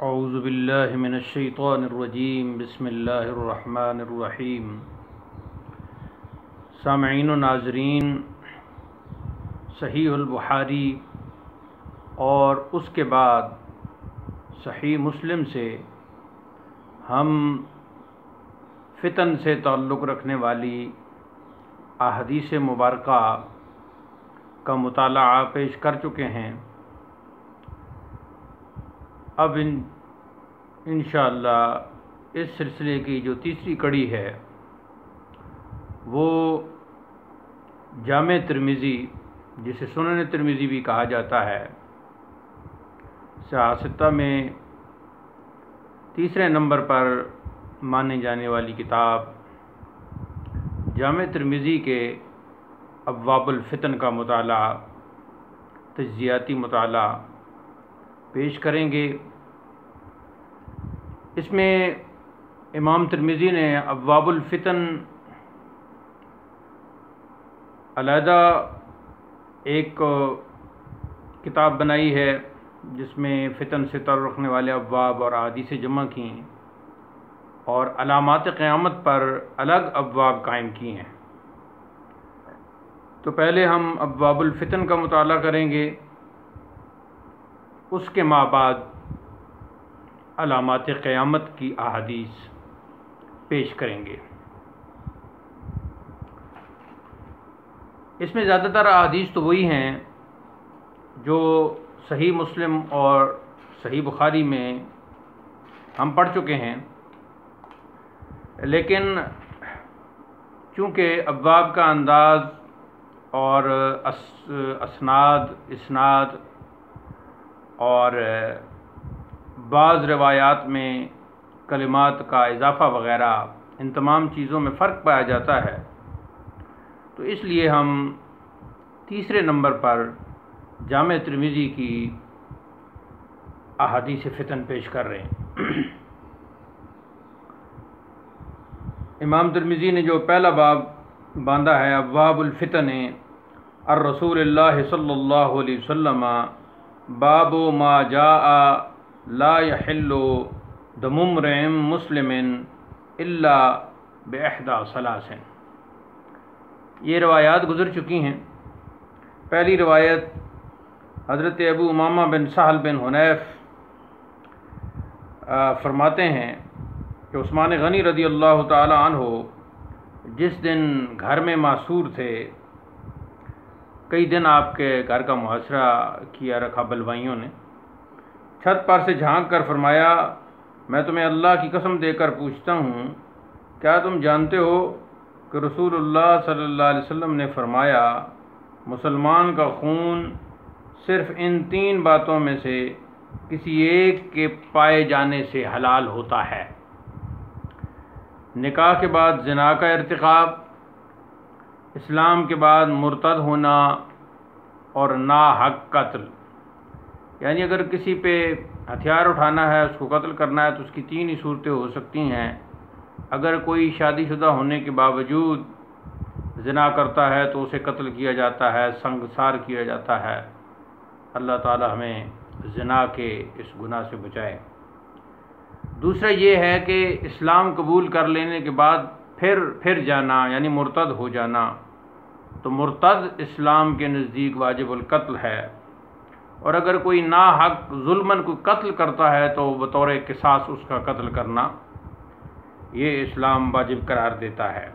اعوذ باللہ من الشیطان الرجیم بسم اللہ الرحمن الرحیم۔ سامعین و ناظرین، صحیح البخاری اور اس کے بعد صحیح مسلم سے ہم فتن سے تعلق رکھنے والی احادیث مبارکہ کا مطالعہ پیش کر چکے ہیں۔ اب انشاءاللہ اس سلسلے کی جو تیسری کڑی ہے وہ جامع ترمذی، جسے سنن ترمذی بھی کہا جاتا ہے، سیاستہ میں تیسرے نمبر پر مانے جانے والی کتاب جامع ترمذی کے ابواب الفتن کا مطالعہ، تجزیاتی مطالعہ پیش کریں گے۔ اس میں امام ترمذی نے ابواب الفتن علیحدہ ایک کتاب بنائی ہے جس میں فتن سے تعلق رکھنے والے ابواب اور احادیث جمع کی اور علامات قیامت پر الگ ابواب قائم کی ہیں۔ تو پہلے ہم ابواب الفتن کا مطالعہ کریں گے، اس کے بعد علامات قیامت کی احادیث پیش کریں گے۔ اس میں زیادہ تر احادیث تو وہی ہیں جو صحیح مسلم اور صحیح بخاری میں ہم پڑھ چکے ہیں، لیکن چونکہ ابواب کا انداز اور اسناد اور بعض روایات میں کلمات کا اضافہ وغیرہ، ان تمام چیزوں میں فرق پایا جاتا ہے، تو اس لیے ہم تیسرے نمبر پر جامع ترمذی کی احادیث فتن پیش کر رہے ہیں۔ امام ترمذی نے جو پہلا باب باندھا ہے، ابواب الفتن الرسول اللہ صلی اللہ علیہ وسلم، باب ما جاء لا يحل دم امرئ مسلم الا باحدى ثلاث۔ یہ روایات گزر چکی ہیں۔ پہلی روایت حضرت ابو امامہ بن سہل بن حنیف فرماتے ہیں کہ عثمان غنی رضی اللہ تعالی عنہ جس دن گھر میں معصور تھے، کئی دن آپ کے گھر کا محاصرہ کیا رکھا بلوائیوں نے، چھت پر سے جھانک کر فرمایا، میں تمہیں اللہ کی قسم دے کر پوچھتا ہوں، کیا تم جانتے ہو کہ رسول اللہ صلی اللہ علیہ وسلم نے فرمایا مسلمان کا خون صرف ان تین باتوں میں سے کسی ایک کے پائے جانے سے حلال ہوتا ہے: نکاح کے بعد زنا کا ارتکاب، اسلام کے بعد مرتد ہونا، اور ناحق قتل۔ یعنی اگر کسی پہ ہتھیار اٹھانا ہے، اس کو قتل کرنا ہے، تو اس کی تین ہی صورتیں ہو سکتی ہیں۔ اگر کوئی شادی شدہ ہونے کے باوجود زنا کرتا ہے تو اسے قتل کیا جاتا ہے، سنگسار کیا جاتا ہے۔ اللہ تعالی ہمیں زنا کے اس گناہ سے بچائے۔ دوسرا یہ ہے کہ اسلام قبول کر لینے کے بعد پھر جانا، یعنی مرتد ہو جانا، تو مرتد اسلام کے نزدیک واجب القتل ہے، اور اگر کوئی ناحق ظلماً کوئی قتل کرتا ہے تو بطور قصاص اس کا قتل کرنا یہ اسلام واجب قرار دیتا ہے۔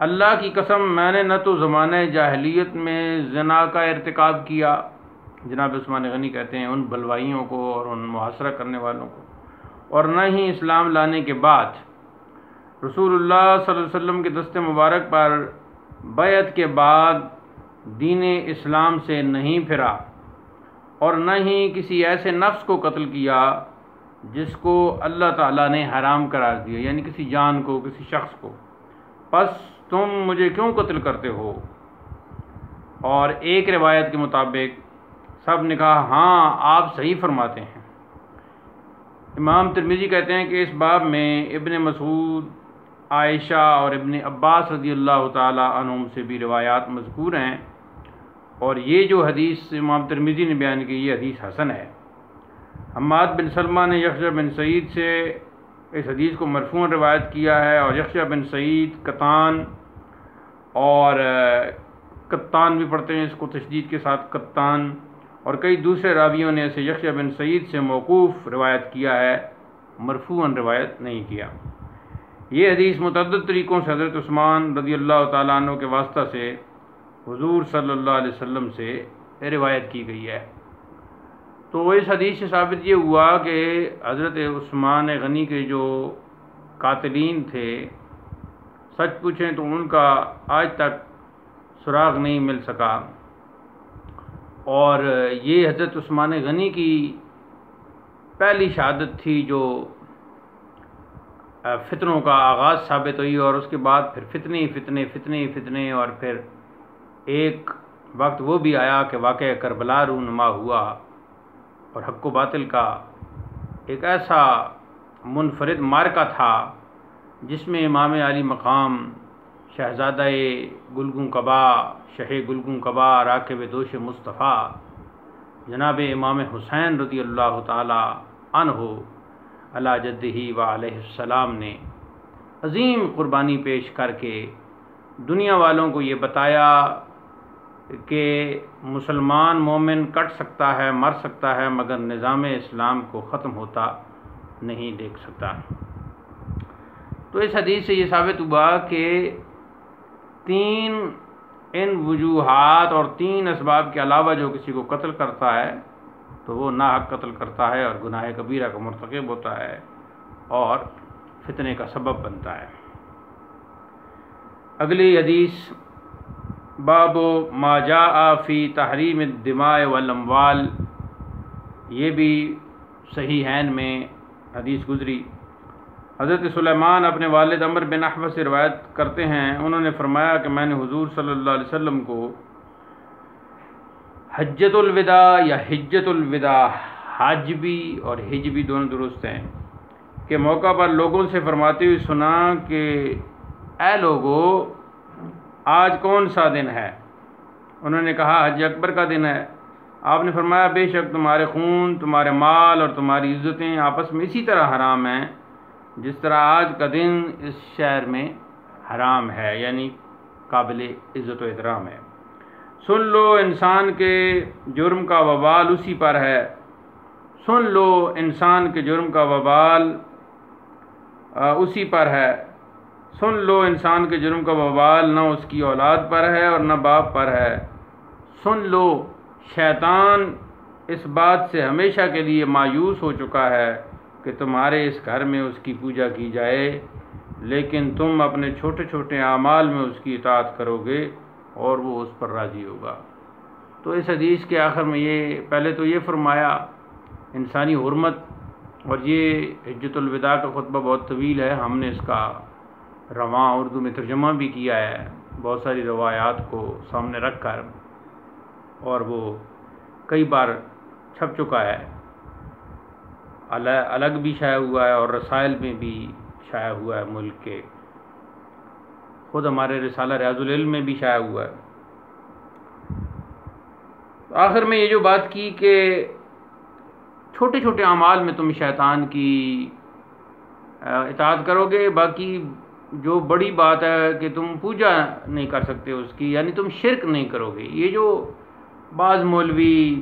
اللہ کی قسم، میں نے نہ تو زمانہ جاہلیت میں زنا کا ارتکاب کیا، جناب عثمان غنی کہتے ہیں ان بلوائیوں کو اور ان محاصرہ کرنے والوں کو، اور نہ ہی اسلام لانے کے بعد رسول اللہ صلی اللہ علیہ وسلم کے دست مبارک پر بیعت کے بعد دین اسلام سے نہیں پھرا، اور نہ ہی کسی ایسے نفس کو قتل کیا جس کو اللہ تعالیٰ نے حرام قرار دیا، یعنی کسی جان کو، کسی شخص کو۔ پس تم مجھے کیوں قتل کرتے ہو؟ اور ایک روایت کے مطابق سب نے کہا، ہاں آپ صحیح فرماتے ہیں۔ امام ترمذی کہتے ہیں کہ اس باب میں ابن مسعود، عائشہ اور ابن عباس رضی اللہ تعالی عنہم سے بھی روایات مذکور ہیں، اور یہ جو حدیث امام ترمذی نے بیان کی یہ حدیث حسن ہے۔ حماد بن سلمہ نے یحییٰ بن سعید سے اس حدیث کو مرفوعاً روایت کیا ہے، اور یحییٰ بن سعید قطان، اور قطان بھی پڑھتے ہیں اس کو تشدید کے ساتھ قطان، اور کئی دوسرے راویوں نے اسے یحییٰ بن سعید سے موقوف روایت کیا ہے، مرفوعاً روایت نہیں کیا۔ یہ حدیث متعدد طریقوں سے حضرت عثمان رضی اللہ تعالیٰ عنہ کے واسطہ سے حضور صلی اللہ علیہ وسلم سے روایت کی گئی ہے۔ تو اس حدیث سے ثابت یہ ہوا کہ حضرت عثمان غنی کے جو قاتلین تھے، سچ پوچھیں تو ان کا آج تک سراغ نہیں مل سکا، اور یہ حضرت عثمان غنی کی پہلی شہادت تھی جو فتنوں کا آغاز ثابت ہوئی، اور اس کے بعد پھر فتنے، اور پھر ایک وقت وہ بھی آیا کہ واقعہ کربلا رونما ہوا، اور حق و باطل کا ایک ایسا منفرد معرکہ تھا جس میں امام علی مقام، شہزادہ گلگوں قبا، شہ گلگوں قبا، راکب دوش مصطفیٰ جناب امام حسین رضی اللہ تعالی عنہ علی جدہ و علیہ السلام نے عظیم قربانی پیش کر کے دنیا والوں کو یہ بتایا کہ مسلمان مومن کٹ سکتا ہے، مر سکتا ہے، مگر نظام اسلام کو ختم ہوتا نہیں دیکھ سکتا۔ تو اس حدیث سے یہ ثابت ہوا کہ 3 ان وجوہات اور 3 اسباب کے علاوہ جو کسی کو قتل کرتا ہے تو وہ ناحق قتل کرتا ہے اور گناہ کبیرہ کا مرتکب ہوتا ہے اور فتنے کا سبب بنتا ہے۔ اگلی حدیث باب ما جاء فی تحریم الدماء والاموال، یہ بھی صحیحین میں حدیث گزری۔ حضرت سلیمان اپنے والد عمر بن احوص سے روایت کرتے ہیں، انہوں نے فرمایا کہ میں نے حضور صلی اللہ علیہ وسلم کو حجۃ الوداع یا حجۃ الوداع، حج بھی اور حج بھی دونوں درست ہیں، کے موقع پر لوگوں سے فرماتے ہوئے سنا کہ اے لوگو آج کون سا دن ہے؟ انہوں نے کہا حج اکبر کا دن ہے۔ آپ نے فرمایا بے شک تمہارے خون، تمہارے مال اور تمہاری عزتیں آپس میں اسی طرح حرام ہیں جس طرح آج کا دن اس شہر میں حرام ہے، یعنی قابل عزت و احترام ہے۔ سن لو انسان کے جرم کا وبال اسی پر ہے، سن لو انسان کے جرم کا وبال اسی پر ہے، سن لو انسان کے جرم کا وبال نہ اس کی اولاد پر ہے اور نہ باپ پر ہے، سن لو شیطان اس بات سے ہمیشہ کے لیے مایوس ہو چکا ہے کہ تمہارے اس گھر میں اس کی پوجا کی جائے، لیکن تم اپنے چھوٹے چھوٹے اعمال میں اس کی اطاعت کرو گے اور وہ اس پر راضی ہوگا۔ تو اس حدیث کے آخر میں یہ پہلے تو یہ فرمایا انسانی حرمت، اور یہ حجۃ الوداع کا خطبہ بہت طویل ہے، ہم نے اس کا رواں اردو میں ترجمہ بھی کیا ہے بہت ساری روایات کو سامنے رکھ کر، اور وہ کئی بار چھپ چکا ہے، الگ بھی شائع ہوا ہے اور رسائل میں بھی شائع ہوا ہے ملک کے، خود ہمارے رسالہ ریاض العلم میں بھی شائع ہوا ہے۔ آخر میں یہ جو بات کی کہ چھوٹے چھوٹے اعمال میں تم شیطان کی اطاعت کرو گے، باقی جو بڑی بات ہے کہ تم پوجا نہیں کر سکتے اس کی، یعنی تم شرک نہیں کرو گے۔ یہ جو بعض مولوی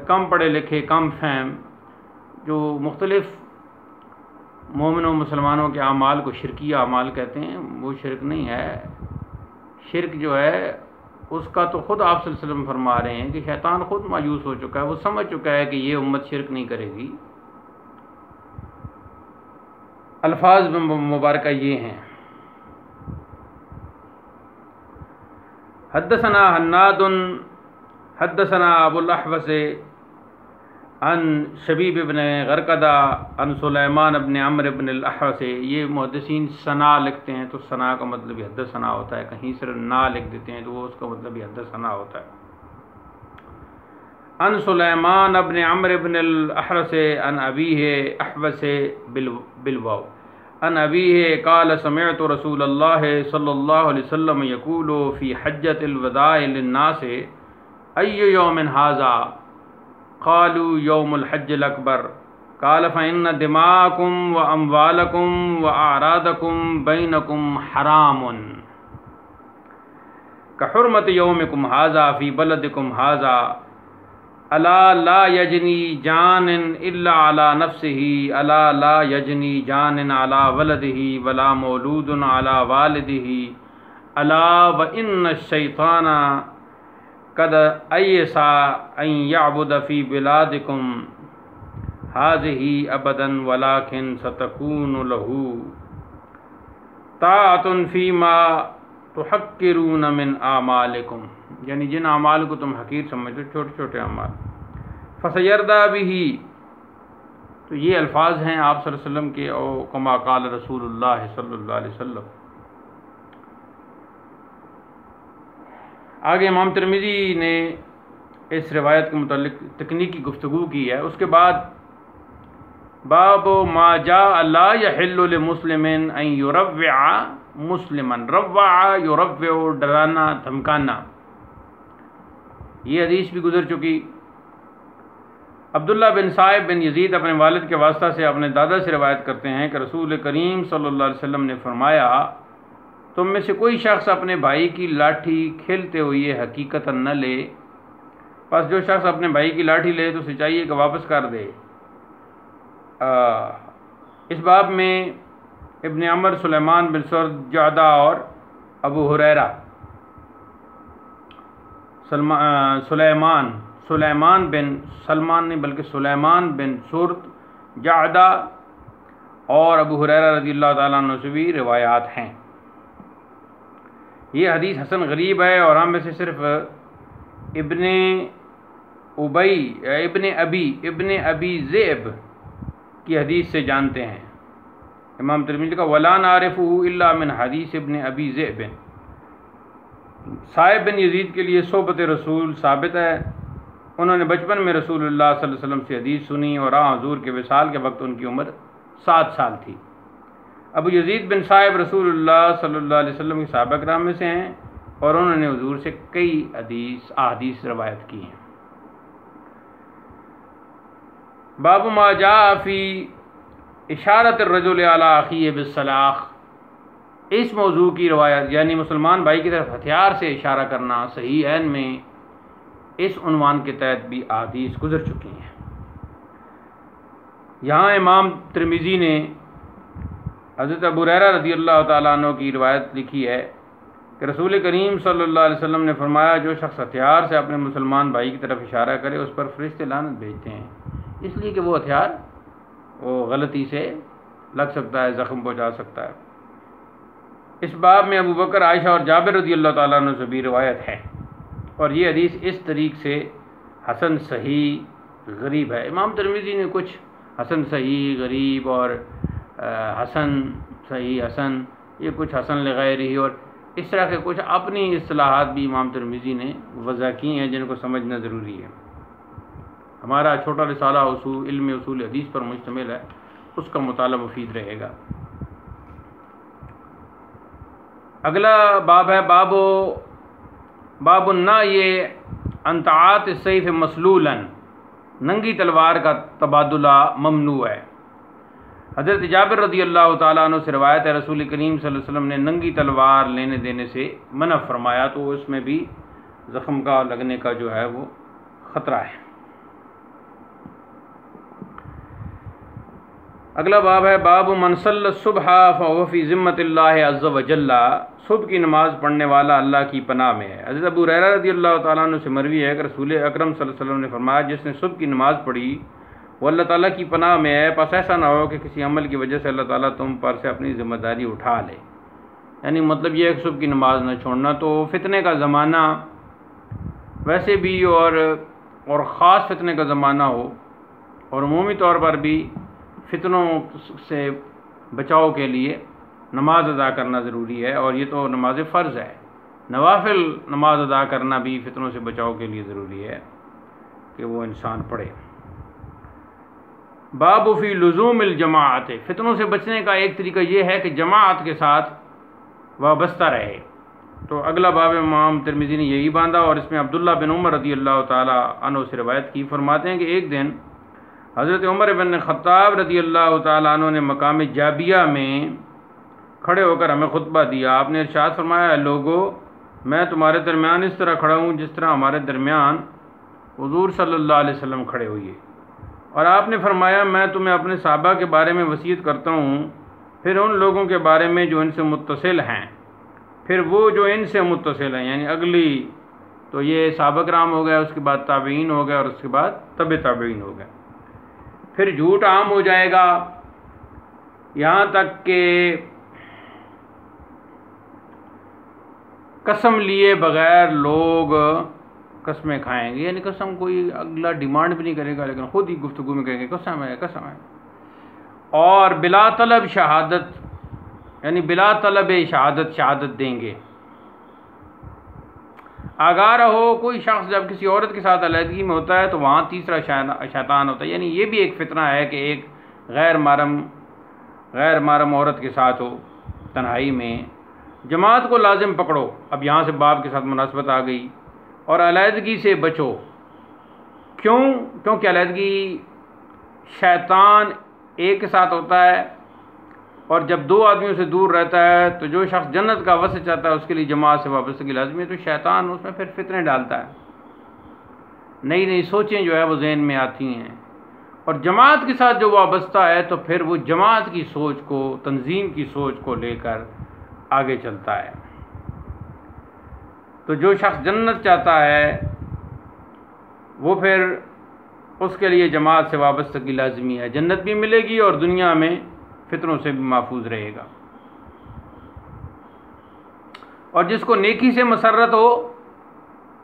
کم پڑھے لکھے، کم فہم، جو مختلف مومنوں مسلمانوں کے اعمال کو شرکیہ اعمال کہتے ہیں، وہ شرک نہیں ہے۔ شرک جو ہے اس کا تو خود آپ صلی اللہ علیہ وسلم فرما رہے ہیں کہ شیطان خود مایوس ہو چکا ہے، وہ سمجھ چکا ہے کہ یہ امت شرک نہیں کرے گی۔ الفاظ مبارکہ یہ ہیں: حدثنا حناد حدثنا ابو الاحوص عن شبیب بن غرقدہ عن سلیمان بن عمرو بن الاحوص۔ یہ محدثین ثنا لکھتے ہیں تو ثنا کا مطلب ہی حدثنا ہوتا ہے، کہیں صرف نا لکھ دیتے ہیں تو وہ اس کا مطلب ہی حدثنا ہوتا ہے۔ عن سلیمان بن عمرو بن الاحوص عن ابیہ احوص بالواو عن ابیہ قال سمعت رسول اللہ صلی اللہ علیہ وسلم یقول فی حجۃ الوداع للناس ای یوم ھذا قالوا یوم الحج الاکبر قال فإن دماءکم واموالکم واعراضکم بینکم حرام کحرمت یومکم ھذا فی بلدکم ھذا الا لا یجنی جان الا علی نفسہ الا لا یجنی جان علی ولدہ ولا مولود علی والدہ الا وان الشیطان قد ایسا ان یعبد فی بلادکم ھذہ ابدا ولکن ستکون لہ طاعۃ فیما تحقرون من اعمالکم، یعنی جن اعمال کو تم حقیر سمجھتے چھوٹے چھوٹے اعمال، فسیرضی بہ، تو یہ الفاظ ہیں آپ صلی اللہ علیہ وسلم کے، او کما قال رسول اللہ صلی اللہ علیہ وسلم۔ آگے امام ترمذی نے اس روایت کے متعلق تکنیکی گفتگو کی ہے۔ اس کے بعد باب ما جاء لا یحل لمسلم ان یروع مسلما، روع یروع ڈرانا دھمکانا، یہ حدیث بھی گزر چکی۔ عبداللہ بن صائب بن یزید اپنے والد کے واسطہ سے اپنے دادا سے روایت کرتے ہیں کہ رسول کریم صلی اللہ علیہ وسلم نے فرمایا، تم میں سے کوئی شخص اپنے بھائی کی لاٹھی کھیلتے ہوئے حقیقتا نہ لے، پس جو شخص اپنے بھائی کی لاٹھی لے تو اسے چاہیے کہ واپس کر دے۔ اس باب میں ابن عمر، سلیمان بن سرد جعدہ اور ابو ہریرہ، سلیمان بن سلمان نہیں بلکہ سلیمان بن سرد جعدہ اور ابو ہریرہ رضی اللہ تعالیٰ عنہ سے بھی روایات ہیں۔ یہ حدیث حسن غریب ہے اور ہم میں سے صرف ابن ابی ذئب کی حدیث سے جانتے ہیں۔ امام ترمذی کا ولا نعرفه الا من حدیث ابن ابی ذئب، صائب بن یزید کے لیے صحبت رسول ثابت ہے، انہوں نے بچپن میں رسول اللہ صلی اللہ علیہ وسلم سے حدیث سنی اور حضور کے وصال کے وقت ان کی عمر 7 سال تھی۔ ابو یزید بن صائب رسول اللہ صلی اللہ علیہ وسلم کے صحابہ کرام میں سے ہیں اور انہوں نے حضور سے کئی احادیث روایت کی ہیں۔ باب ما جاء فی اشارت الرجل علی اخیہ بالسلاخ، اس موضوع کی روایت یعنی مسلمان بھائی کی طرف ہتھیار سے اشارہ کرنا صحیحین میں اس عنوان کے تحت بھی احادیث گزر چکی ہیں۔ یہاں امام ترمذی نے حضرت ابو ہریرہ رضی اللہ تعالیٰ عنہ کی روایت لکھی ہے کہ رسول کریم صلی اللہ علیہ وسلم نے فرمایا، جو شخص ہتھیار سے اپنے مسلمان بھائی کی طرف اشارہ کرے اس پر فرشتے لعنت بھیجتے ہیں، اس لیے کہ وہ ہتھیار وہ غلطی سے لگ سکتا ہے، زخم پہنچا سکتا ہے۔ اس باب میں ابو بکر، عائشہ اور جابر رضی اللہ تعالیٰ عنہ سے بھی روایت ہے اور یہ حدیث اس طریق سے حسن صحیح غریب ہے۔ امام ترمذی نے کچھ حسن صحیح غریب اور حسن صحیح حسن، یہ کچھ حسن لغیرہ اور اس طرح کے کچھ اپنی اصطلاحات بھی امام ترمذی نے وضع کی ہیں جن کو سمجھنا ضروری ہے۔ ہمارا چھوٹا رسالہ علم اصول حدیث پر مشتمل ہے، اس کا مطالعہ مفید رہے گا۔ اگلا باب ہے باب النہی عن تعاط السیف مسلولا، ننگی تلوار کا تبادلہ ممنوع ہے۔ حضرت جابر رضی اللہ تعالیٰ عنہ سے روایت ہے، رسول کریم صلی اللہ علیہ وسلم نے ننگی تلوار لینے دینے سے منع فرمایا، تو اس میں بھی زخم کا لگنے کا جو ہے وہ خطرہ ہے۔ اگلا باب ہے باب من صلی الصبح فهو فی ذمۃ اللہ عز وجل، صبح کی نماز پڑھنے والا اللہ کی پناہ میں ہے۔ حضرت ابو ہریرہ رضی اللہ تعالیٰ عنہ سے مروی ہے کہ رسول اکرم صلی اللہ علیہ وسلم نے فرمایا، جس نے صبح کی نماز پڑھی وہ اللہ تعالیٰ کی پناہ میں ہے، پس ایسا نہ ہو کہ کسی عمل کی وجہ سے اللہ تعالیٰ تم پر سے اپنی ذمہ داری اٹھا لے۔ یعنی مطلب یہ ہے کہ صبح کی نماز نہ چھوڑنا۔ تو فتنے کا زمانہ ویسے بھی اور خاص فتنے کا زمانہ ہو اور عمومی طور پر بھی فتنوں سے بچاؤ کے لیے نماز ادا کرنا ضروری ہے، اور یہ تو نماز فرض ہے۔ نوافل نماز ادا کرنا بھی فتنوں سے بچاؤ کے لیے ضروری ہے کہ وہ انسان پڑھے۔ باب فی لزوم الجماعت، فتنوں سے بچنے کا ایک طریقہ یہ ہے کہ جماعت کے ساتھ وابستہ رہے، تو اگلا باب امام ترمذی نے یہی باندھا، اور اس میں عبداللہ بن عمر رضی اللہ تعالی عنہ سے روایت کی، فرماتے ہیں کہ ایک دن حضرت عمر بن خطاب رضی اللہ تعالی عنہ نے مقام جابیہ میں کھڑے ہو کر ہمیں خطبہ دیا۔ آپ نے ارشاد فرمایا، لوگو میں تمہارے درمیان اس طرح کھڑا ہوں جس طرح ہمارے درمیان حضور صلی اللہ علیہ وسلم کھڑے ہوئے، اور آپ نے فرمایا میں تمہیں اپنے صحابہ کے بارے میں وصیت کرتا ہوں، پھر ان لوگوں کے بارے میں جو ان سے متصل ہیں، پھر وہ جو ان سے متصل ہیں، یعنی اگلی تو یہ صحابہ کرام ہو گیا، اس کے بعد تابعین ہو گیا، اور اس کے بعد تبع تابعین ہو گیا۔ پھر جھوٹ عام ہو جائے گا، یہاں تک کہ قسم لیے بغیر لوگ قسمیں کھائیں گے، یعنی قسم کوئی اگلا ڈیمانڈ بھی نہیں کرے گا، لیکن خود ہی گفتگو میں کہیں گے قسم ہے قسم ہے، اور بلا طلب شہادت، یعنی بلا طلب شہادت دیں گے۔ آگاہ رہو، کوئی شخص جب کسی عورت کے ساتھ علیحدگی میں ہوتا ہے تو وہاں تیسرا شیطان ہوتا ہے، یعنی یہ بھی ایک فتنہ ہے کہ ایک غیر محرم عورت کے ساتھ ہو تنہائی میں۔ جماعت کو لازم پکڑو، اب یہاں سے باب کے ساتھ مناسبت آ گئی، اور علیحدگی سے بچو۔ کیونکہ علیحدگی شیطان ایک کے ساتھ ہوتا ہے، اور جب دو آدمیوں سے دور رہتا ہے تو جو شخص جنت کا وصف چاہتا ہے اس کے لیے جماعت سے وابستگی لازمی ہے، تو شیطان اس میں پھر فتنے ڈالتا ہے، نئی نئی سوچیں جو ہے وہ ذہن میں آتی ہیں، اور جماعت کے ساتھ جو وابستہ ہے تو پھر وہ جماعت کی سوچ کو، تنظیم کی سوچ کو لے کر آگے چلتا ہے۔ تو جو شخص جنت چاہتا ہے وہ پھر اس کے لیے جماعت سے وابستگی لازمی ہے، جنت بھی ملے گی اور دنیا میں فتنوں سے بھی محفوظ رہے گا۔ اور جس کو نیکی سے مسرت ہو،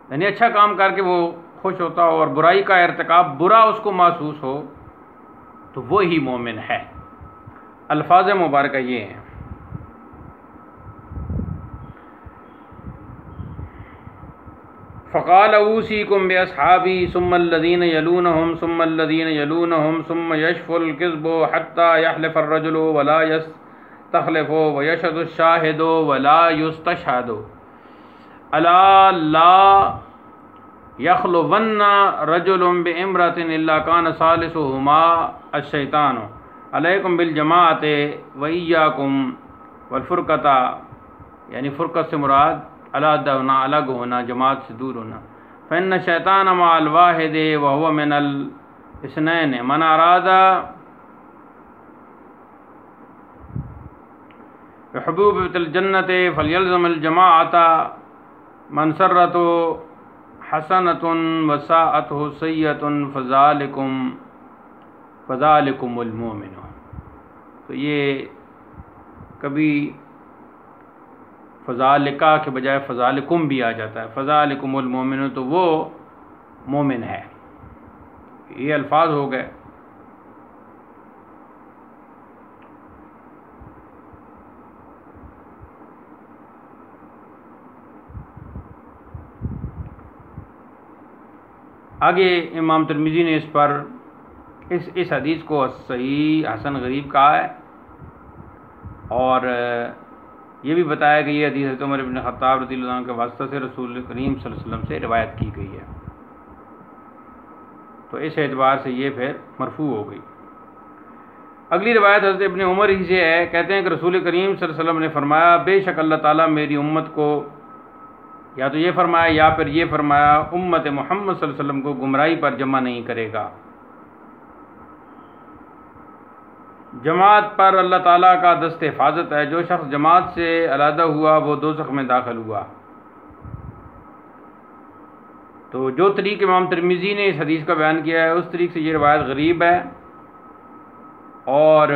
یعنی اچھا کام کر کے وہ خوش ہوتا ہو، اور برائی کا ارتکاب برا اس کو محسوس ہو، تو وہی مومن ہے۔ الفاظ مبارکہ یہ ہیں۔ فقال اوصیکم باصحابی ثم الذین یلونہم ثم الذین یلونہم ثم یشف الکذب حتی یحلف الرجل ولا یستخلف ویشهد الشاہد ولا یستشہد الا لا یخلون رجل بامرأة الا کان ثالثہما الشیطان علیکم بالجماعۃ وایاکم والفرقۃ، یعنی فرقت سے مراد علیحدہ ہونا، الگ ہونا، جماعت سے دور ہونا۔ فإن الشیطان مع الواحد وهو من الاثنین من اراد بحبوبۃ الجنۃ فلیلزم الجماعۃ من سرته حسنۃ وساءته سیئۃ فذلکم المؤمن۔ تو یہ کبھی فذالکا کے بجائے فذالکم بھی آ جاتا ہے، فذالکم المؤمن، تو وہ مومن ہے۔ یہ الفاظ ہو گئے۔ آگے امام ترمذی نے اس پر اس حدیث کو صحیح حسن غریب کہا ہے، اور یہ بھی بتایا کہ یہ حدیث حضرت عمر بن خطاب رضی اللہ عنہ کے واسطہ سے رسول کریم صلی اللہ علیہ وسلم سے روایت کی گئی ہے، تو اس اعتبار سے یہ پھر مرفوع ہو گئی۔ اگلی روایت حضرت ابن عمر ہی سے ہے، کہتے ہیں کہ رسول کریم صلی اللہ علیہ وسلم نے فرمایا، بے شک اللہ تعالیٰ میری امت کو، یا تو یہ فرمایا یا پھر یہ فرمایا، امت محمد صلی اللہ علیہ وسلم کو گمراہی پر جمع نہیں کرے گا۔ جماعت پر اللہ تعالیٰ کا دست حفاظت ہے، جو شخص جماعت سے علیحدہ ہوا وہ دوزخ میں داخل ہوا۔ تو جو طریق امام ترمذی نے اس حدیث کا بیان کیا ہے اس طریق سے یہ روایت غریب ہے، اور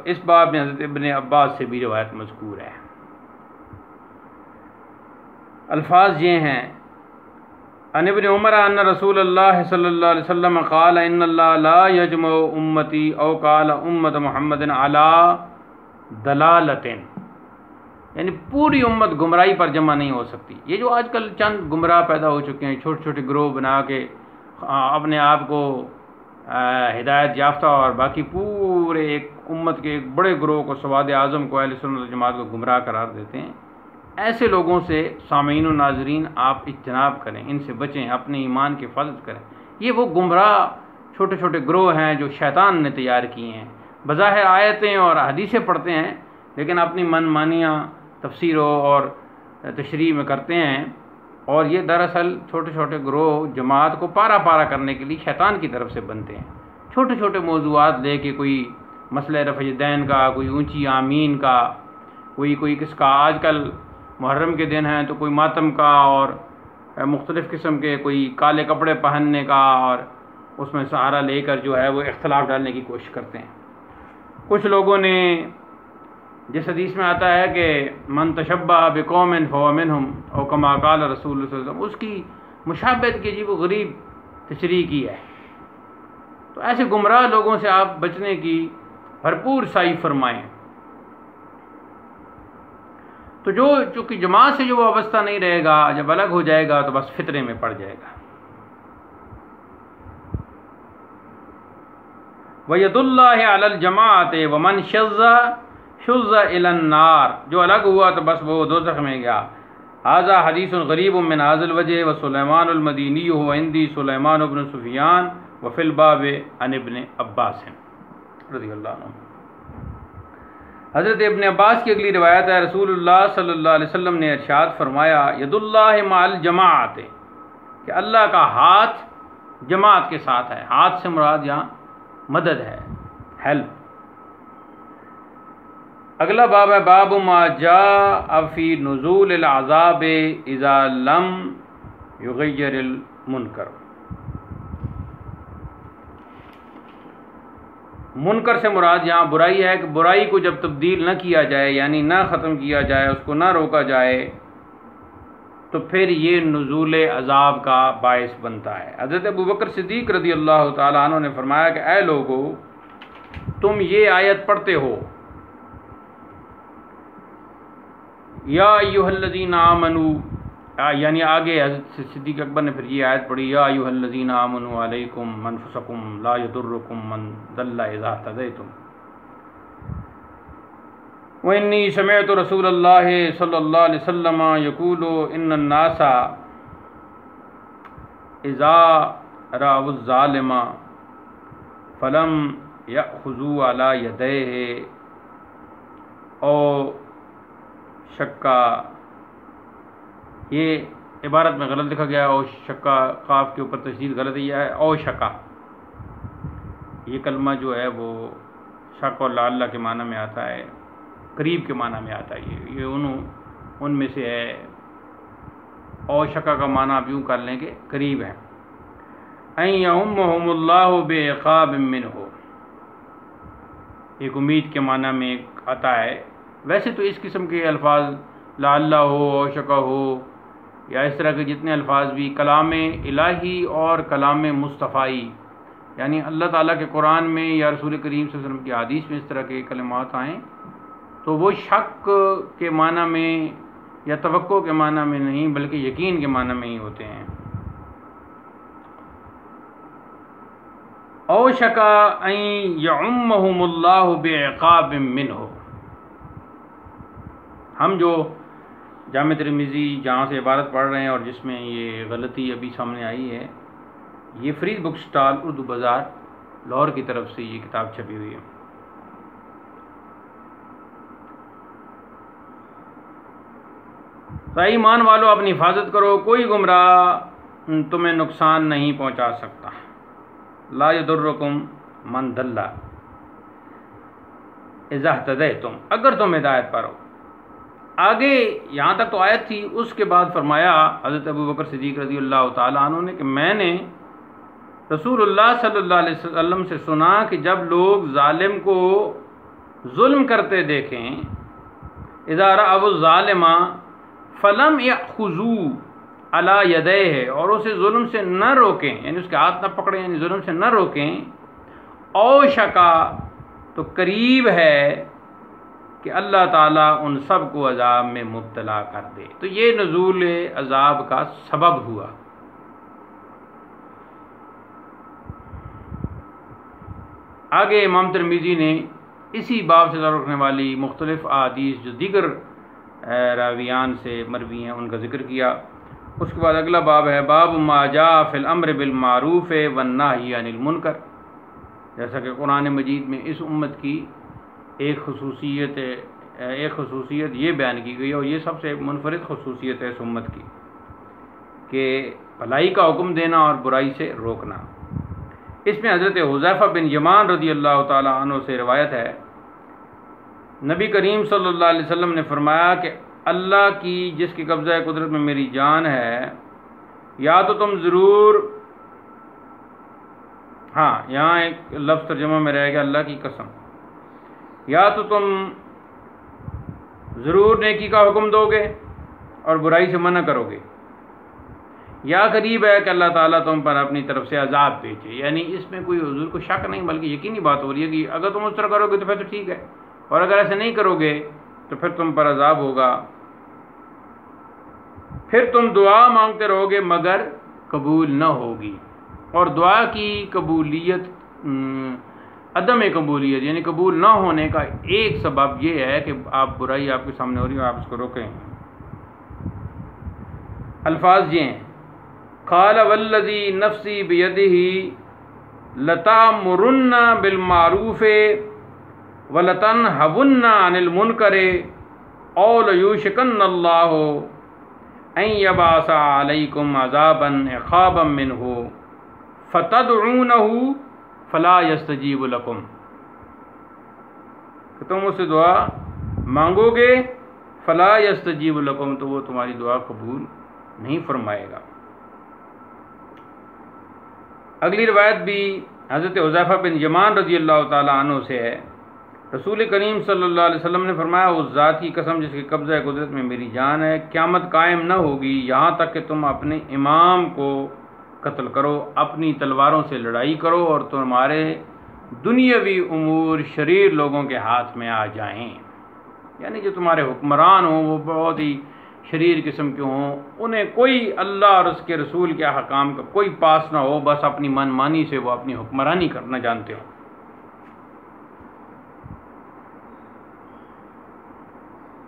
اس باب میں حضرت ابن عباس سے بھی روایت مذکور ہے۔ الفاظ یہ ہیں، عن ابن عمر ان رسول اللہ صلی اللہ علیہ وسلم قال ان اللہ لا یجمع امتی او قال امت محمد علی ضلالۃ، یعنی پوری امت گمراہی پر جمع نہیں ہو سکتی۔ یہ جو آج کل چند گمراہ پیدا ہو چکے ہیں، چھوٹے چھوٹے گروہ بنا کے اپنے آپ کو ہدایت یافتہ، اور باقی پورے ایک امت کے ایک بڑے گروہ کو، سواد اعظم کو، اہل سنت و جماعت کو گمراہ قرار دیتے ہیں، ایسے لوگوں سے سامعین و ناظرین آپ اجتناب کریں، ان سے بچیں، اپنے ایمان کی حفاظت کریں۔ یہ وہ گمراہ چھوٹے چھوٹے گروہ ہیں جو شیطان نے تیار کیے ہیں، بظاہر آیتیں اور حدیثیں پڑھتے ہیں لیکن اپنی من مانیاں تفسیروں اور تشریح میں کرتے ہیں، اور یہ دراصل چھوٹے چھوٹے گروہ جماعت کو پارا پارا کرنے کے لیے شیطان کی طرف سے بنتے ہیں۔ چھوٹے چھوٹے موضوعات لے کے، کوئی مسئلہ رفع دین کا، کوئی اونچی آمین کا، کوئی کس کا، آج کل محرم کے دن ہیں تو کوئی ماتم کا، اور مختلف قسم کے کوئی کالے کپڑے پہننے کا، اور اس میں سہارا لے کر جو ہے وہ اختلاف ڈالنے کی کوشش کرتے ہیں۔ کچھ لوگوں نے، جس حدیث میں آتا ہے کہ من تشبہ بقوم فہو منہم او کما قال رسول اللہ صلی اللہ علیہ وسلم، اس کی مشابہت کی عجیب و غریب تشریح کی ہے۔ تو ایسے گمراہ لوگوں سے آپ بچنے کی بھرپور سعی فرمائیں۔ تو چونکہ جماعت سے جو وابستہ نہیں رہے گا، جب الگ ہو جائے گا تو بس فطرے میں پڑ جائے گا۔ وَيَدُ اللَّهِ عَلَى الْجَمَاعَةِ وَمَنْ شُذَّ إِلَى النَّارِ، جو الگ ہوا تو بس وہ دوزخ میں گیا۔ هذا حدیث غریب من هذا الوجه وسلیمان المدینی هو عندي سلیمان بن سفیان وفی الباب عن ابن عباس رضی اللہ عنہ۔ حضرت ابن عباس کی اگلی روایت ہے، رسول اللہ صلی اللہ علیہ وسلم نے ارشاد فرمایا، ید اللہ مع الجماعت، کہ اللہ کا ہاتھ جماعت کے ساتھ ہے۔ ہاتھ سے مراد یہاں مدد ہے، ہیلپ۔ اگلا باب ہے باب ما جاء فی نزول العذاب اذا لم یغیر المنکر۔ منکر سے مراد یہاں برائی ہے، کہ برائی کو جب تبدیل نہ کیا جائے، یعنی نہ ختم کیا جائے، اس کو نہ روکا جائے، تو پھر یہ نزول عذاب کا باعث بنتا ہے۔ حضرت ابوبکر صدیق رضی اللہ تعالیٰ عنہ نے فرمایا کہ اے لوگو، تم یہ آیت پڑھتے ہو، یا ایھا الذین آمنوا، یعنی آگے حضرت صدیق اکبر نے پھر یہ آیت پڑھی، یا ایھا الذین آمنوا علیکم انفسکم لا یضرکم من ضل اذا اہتدیتم وانی سمعت رسول اللہ صلی اللہ علیہ وسلم یقول ان الناس اذا رأوا الظالم فلم یأخذوا علی یدیہ او شکا، یہ عبارت میں غلط لکھا گیا، او شکا، قاف کے اوپر تشدید غلط ہی ہے، او شکا، یہ کلمہ جو ہے وہ شک اور لعلہ کے معنی میں آتا ہے، قریب کے معنی میں آتا ہے، یہ ان میں سے ہے۔ او شکا کا معنی آپ یوں کر لیں کہ قریب ہے۔ ان یعمہم اللہ بعقاب منہ، ایک امید کے معنی میں آتا ہے۔ ویسے تو اس قسم کے الفاظ لعلہ ہو، او شکا ہو، یا اس طرح کے جتنے الفاظ بھی کلام الہی اور کلام مصطفی، یعنی اللہ تعالیٰ کے قرآن میں یا رسول کریم صلی اللہ علیہ وسلم کی حدیث میں اس طرح کے کلمات آئیں تو وہ شک کے معنی میں یا توقع کے معنی میں نہیں بلکہ یقین کے معنی میں ہی ہوتے ہیں۔ او شکا ان یعمہم اللہ بعقاب منہ، ہم جو جامع ترمذی جہاں سے عبارت پڑھ رہے ہیں اور جس میں یہ غلطی ابھی سامنے آئی ہے، یہ فرید بک سٹال اردو بازار لاہور کی طرف سے یہ کتاب چھپی ہوئی ہے۔ تو ایمان والو، اپنی حفاظت کرو، کوئی گمراہ تمہیں نقصان نہیں پہنچا سکتا۔ لا یضرکم من ضل اذا اہتدیتم، اگر تم ہدایت پر ہو۔ آگے یہاں تک تو آیت تھی، اس کے بعد فرمایا حضرت ابوبکر صدیق رضی اللہ تعالیٰ عنہ نے کہ میں نے رسول اللہ صلی اللہ علیہ وسلم سے سنا کہ جب لوگ ظالم کو ظلم کرتے دیکھیں، اذا رأوا الظالم فلم یأخذوا علی یدیہ، اور اسے ظلم سے نہ روکیں، یعنی اس کے ہاتھ نہ پکڑیں، یعنی ظلم سے نہ روکیں، او شکا، تو قریب ہے کہ اللہ تعالیٰ ان سب کو عذاب میں مبتلا کر دے۔ تو یہ نزول عذاب کا سبب ہوا۔ آگے امام ترمذی نے اسی باب سے تعلق رکھنے والی مختلف احادیث جو دیگر راویان سے مروی ہیں ان کا ذکر کیا۔ اس کے بعد اگلا باب ہے باب ما جاء فی الامر بالمعروف والنہی عن المنکر، جیسا کہ قرآن مجید میں اس امت کی ایک خصوصیت یہ بیان کی گئی، اور یہ سب سے منفرد خصوصیت ہے اس امت کی کہ بھلائی کا حکم دینا اور برائی سے روکنا۔ اس میں حضرت حذیفہ بن یمان رضی اللہ تعالی عنہ سے روایت ہے، نبی کریم صلی اللہ علیہ وسلم نے فرمایا کہ اللہ کی جس کی قبضہ قدرت میں میری جان ہے، یا تو تم ضرور، ہاں یہاں ایک لفظ ترجمہ میں رہے گا اللہ کی قسم، یا تو تم ضرور نیکی کا حکم دو گے اور برائی سے منع کرو گے، یا قریب ہے کہ اللہ تعالیٰ تم پر اپنی طرف سے عذاب بھیجے۔ یعنی اس میں کوئی حضور کو شک نہیں بلکہ یقینی بات ہو رہی ہے کہ اگر تم اس طرح کرو گے تو پھر تو ٹھیک ہے، اور اگر ایسے نہیں کرو گے تو پھر تم پر عذاب ہوگا، پھر تم دعا مانگتے رہو گے مگر قبول نہ ہوگی۔ اور دعا کی قبولیت، عدم قبولیت یعنی قبول نہ ہونے کا ایک سبب یہ ہے کہ آپ برائی آپ کے سامنے ہو رہی ہے، آپ اس کو روکیں۔ الفاظ یہ ہیں، قال والذی نفسی بیدہ لتأمرن بالمعروف وَلَتَنْهَوُنَّ عَنِ الْمُنْكَرِ أَوْ لَيُوشِكَنَّ اللَّهُ أَنْ يَبْعَثَ عَلَيْكُمْ عَذَابًا عِقَابًا مِّنْهُ فَتَدْعُونَهُ فَلَا يَسْتَجِيبُ لَكُمْ، کہ تم اس سے دعا مانگو گے فَلَا يَسْتَجِيبُ لَكُمْ، تو وہ تمہاری دعا قبول نہیں فرمائے گا۔ اگلی روایت بھی حضرت حذیفہ بن یمان رضی اللہ تعالی عنہ سے ہے، رسول کریم صلی اللہ علیہ وسلم نے فرمایا، اس ذات کی قسم جس کے قبضہ قدرت میں میری جان ہے، قیامت قائم نہ ہوگی یہاں تک کہ تم اپنے امام کو قتل کرو، اپنی تلواروں سے لڑائی کرو اور تمہارے دنیاوی امور شریر لوگوں کے ہاتھ میں آ جائیں۔ یعنی جو تمہارے حکمران ہوں وہ بہت ہی شریر قسم کے ہوں، انہیں کوئی اللہ اور اس کے رسول کے احکام کا کوئی پاس نہ ہو، بس اپنی من مانی سے وہ اپنی حکمرانی کرنا جانتے ہوں۔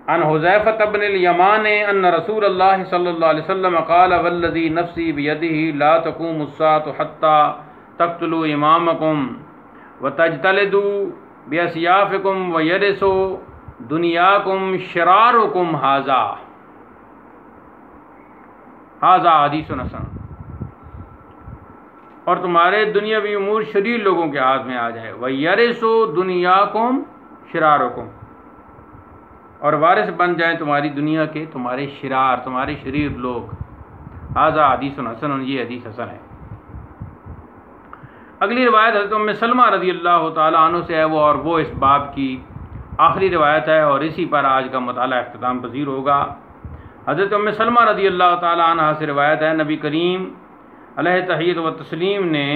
عن حذیفہ بن الیمان ان رسول اللہ صلی اللہ علیہ وسلم قال والذی نفسی بیدہ لا تقوم الساعة حتی تقتلوا امامکم وتجتلدوا باسیافکم ویرث دنیاکم شرارکم ھذا حدیث حسن، اور تمہارے دنیاوی امور شریر لوگوں کے ہاتھ میں آ جائے، ویرث دنیاکم شرارکم، اور وارث بن جائیں تمہاری دنیا کے تمہارے شرار، تمہارے شریر لوگ۔ ھذا حدیث حسن، یہ حدیث حسن ہے۔ اگلی روایت حضرت ام سلمہ رضی اللہ تعالی عنہ سے ہے، وہ اس باب کی آخری روایت ہے، اور اسی پر آج کا مطالعہ اختتام پذیر ہوگا۔ حضرت ام سلمہ رضی اللہ تعالی عنہ سے روایت ہے، نبی کریم علیہ تحیۃ و تسلیم نے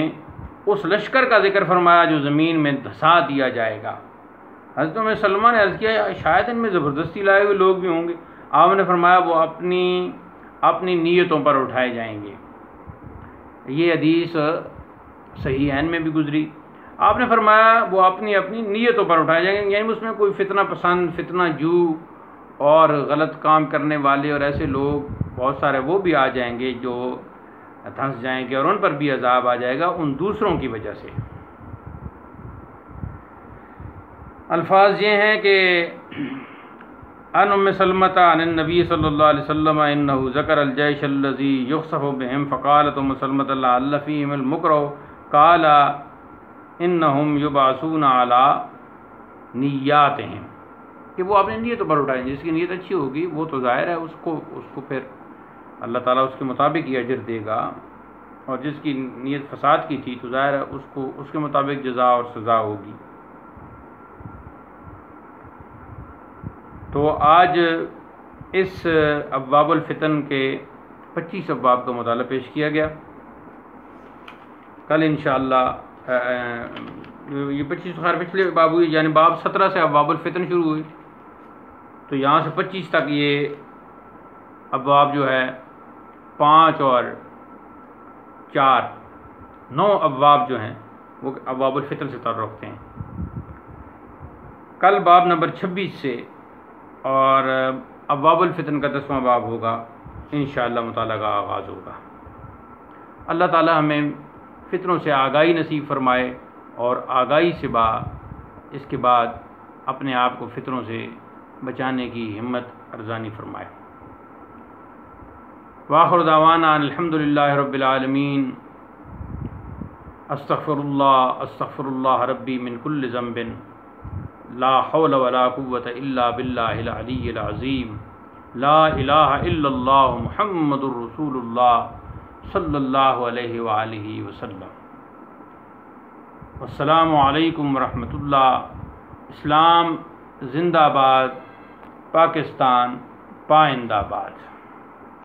اس لشکر کا ذکر فرمایا جو زمین میں دھسا دیا جائے گا۔ حضرت ام سلمہ نے عرض کیا شاید ان میں زبردستی لائے ہوئے لوگ بھی ہوں گے، آپ نے فرمایا وہ اپنی نیتوں پر اٹھائے جائیں گے۔ یہ حدیث صحیحین میں بھی گزری، آپ نے فرمایا وہ اپنی نیتوں پر اٹھائے جائیں گے، یعنی اس میں کوئی فتنہ پسند، فتنہ جو اور غلط کام کرنے والے اور ایسے لوگ بہت سارے وہ بھی آ جائیں گے جو دھنس جائیں گے، اور ان پر بھی عذاب آ جائے گا ان دوسروں کی وجہ سے۔ الفاظ یہ ہیں کہ ان ام سلمۃ عن النبی صلی اللہ علیہ وسلم انہ ذکر الجیش الذی یخسف بهم فقالت ام سلمۃ لعل فیہم المکر قال انہم یبعثون علی نیاتہم، کہ وہ اپنی نیتوں پر اٹھائیں، جس کی نیت اچھی ہوگی وہ تو ظاہر ہے اس کو پھر اللہ تعالیٰ اس کے مطابق ہی اجر دے گا، اور جس کی نیت فساد کی تھی تو ظاہر ہے اس کے مطابق جزا اور سزا ہوگی۔ تو آج اس ابواب الفتن کے 25 ابواب کا مطالعہ پیش کیا گیا۔ کل انشاءاللہ یہ 25 خیر پچھلے باب ہوئی، یعنی باب 17 سے ابواب الفتن شروع ہوئی، تو یہاں سے 25 تک یہ ابواب جو ہے 5 اور 4 9 ابواب جو ہیں وہ ابواب الفتن سے تعلق رکھتے ہیں۔ کل باب نمبر 26 سے اور ابواب الفتن کا 10واں باب ہوگا، انشاءاللہ مطالعہ کا آغاز ہوگا۔ اللہ تعالی ہمیں فتنوں سے آگاہی نصیب فرمائے اور آگاہی سے اس کے بعد اپنے آپ کو فتنوں سے بچانے کی ہمت ارزانی فرمائے۔ وآخر دعوانا الحمدللہ رب العالمین۔ استغفر اللہ ربی من کل ذنب، لا حول ولا قوة الا باللہ العلی العظیم، لا الہ الا اللہ محمد رسول اللہ صلی اللہ علیہ وآلہ وسلم۔ السلام علیکم ورحمۃ اللہ۔ اسلام زندہ باد، پاکستان پائندہ باد۔